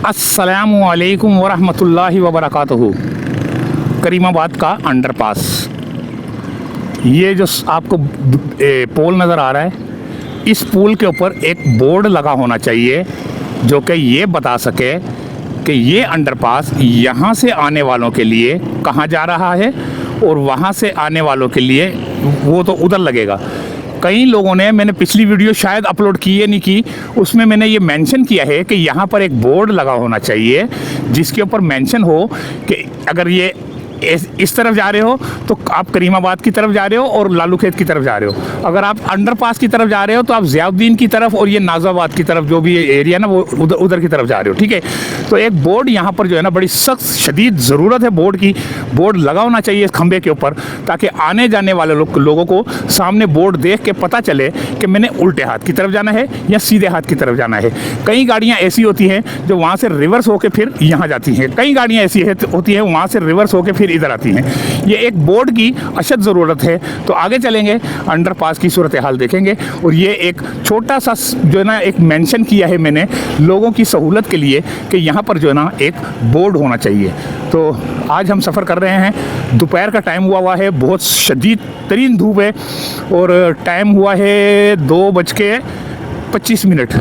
अस्सलामुअलैकुम वरहमतुल्लाहि वबरकातुहू। करीमाबाद का अंडरपास, ये जो आपको पोल नज़र आ रहा है, इस पोल के ऊपर एक बोर्ड लगा होना चाहिए जो कि ये बता सके कि ये अंडरपास यहाँ से आने वालों के लिए कहाँ जा रहा है और वहाँ से आने वालों के लिए वो तो उधर लगेगा। कई लोगों ने, मैंने पिछली वीडियो शायद अपलोड की है नहीं की, उसमें मैंने ये मेंशन किया है कि यहाँ पर एक बोर्ड लगा होना चाहिए जिसके ऊपर मेंशन हो कि अगर ये इस तरफ जा रहे हो तो आप करीमाबाद की तरफ जा रहे हो और लालू खेत की तरफ जा रहे हो। अगर आप अंडरपास की तरफ जा रहे हो तो आप ज़ियाउद्दीन की तरफ और ये नाज़ाबाद की तरफ, जो भी एरिया ना, वो उधर की तरफ जा रहे हो। ठीक है, तो एक बोर्ड यहाँ पर जो है ना, बड़ी सख्त शदीद ज़रूरत है बोर्ड की। बोर्ड लगा होना चाहिए इस खंबे के ऊपर ताकि आने जाने वाले लोगों को सामने बोर्ड देख के पता चले कि मैंने उल्टे हाथ की तरफ जाना है या सीधे हाथ की तरफ जाना है। कई गाड़ियाँ ऐसी होती हैं जो वहाँ से रिवर्स होकर फिर यहाँ जाती हैं, कई गाड़ियाँ ऐसी होती हैं वहाँ से रिवर्स होकर फिर इधर आती हैं। ये एक बोर्ड की अशद ज़रूरत है। तो आगे चलेंगे, अंडरपास की सूरत हाल देखेंगे और ये एक छोटा सा जो है ना एक मेंशन किया है मैंने लोगों की सहूलत के लिए कि यहाँ पर जो है ना एक बोर्ड होना चाहिए। तो आज हम सफ़र कर रहे हैं, दोपहर का टाइम हुआ है, बहुत शदीद तरीन धूप है और टाइम हुआ है 2:25।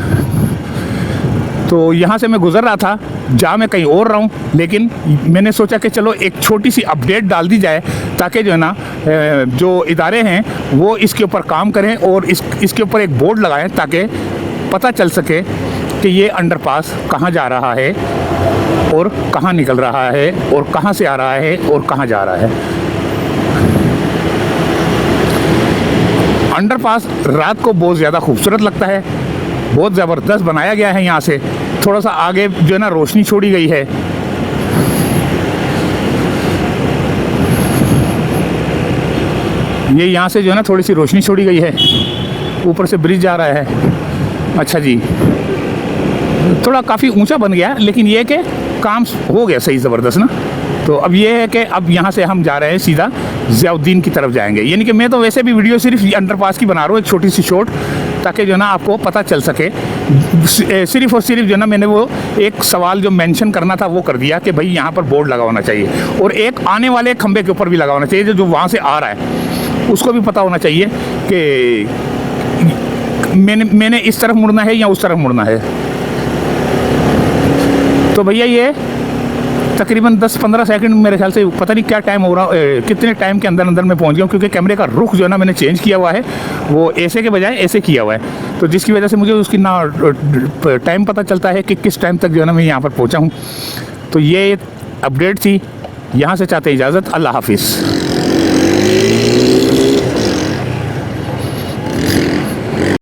तो यहाँ से मैं गुज़र रहा था, जा मैं कहीं और रहा हूँ, लेकिन मैंने सोचा कि चलो एक छोटी सी अपडेट डाल दी जाए ताकि जो है ना जो इदारे हैं वो इसके ऊपर काम करें और इसके ऊपर एक बोर्ड लगाएं ताकि पता चल सके कि ये अंडरपास कहाँ जा रहा है और कहाँ निकल रहा है और कहाँ से आ रहा है और कहाँ जा रहा है। अंडरपास रात को बहुत ज़्यादा खूबसूरत लगता है, बहुत ज़बरदस्त बनाया गया है। यहाँ से थोड़ा सा आगे जो है ना रोशनी छोड़ी गई है। ये यहाँ से जो है ना थोड़ी सी रोशनी छोड़ी गई है, ऊपर से ब्रिज जा रहा है। अच्छा जी, थोड़ा काफ़ी ऊंचा बन गया, लेकिन ये कि काम हो गया सही ज़बरदस्त ना। तो अब ये है कि अब यहाँ से हम जा रहे हैं सीधा ज़ियाउद्दीन की तरफ जाएंगे। यानी कि मैं तो वैसे भी वीडियो सिर्फ अंडरपास की बना रहा हूँ, एक छोटी सी शॉर्ट, ताकि जो है ना आपको पता चल सके। सिर्फ और सिर्फ जो है ना मैंने वो एक सवाल जो मेंशन करना था वो कर दिया कि भाई यहाँ पर बोर्ड लगा होना चाहिए और एक आने वाले खंबे के ऊपर भी लगा होना चाहिए, जो वहाँ से आ रहा है उसको भी पता होना चाहिए कि मैंने इस तरफ मुड़ना है या उस तरफ मुड़ना है। तो भैया ये तकरीबन 10-15 सेकंड मेरे ख्याल से, पता नहीं क्या टाइम हो रहा, कितने टाइम के अंदर मैं पहुंच गया हूँ, क्योंकि कैमरे का रुख जो है ना मैंने चेंज किया हुआ है, वो ऐसे के बजाय ऐसे किया हुआ है। तो जिसकी वजह से मुझे उसकी ना टाइम पता चलता है कि किस टाइम तक जो है ना मैं यहाँ पर पहुँचा हूँ। तो ये अपडेट थी, यहाँ से चाहते इजाज़त, अल्लाह हाफिज़।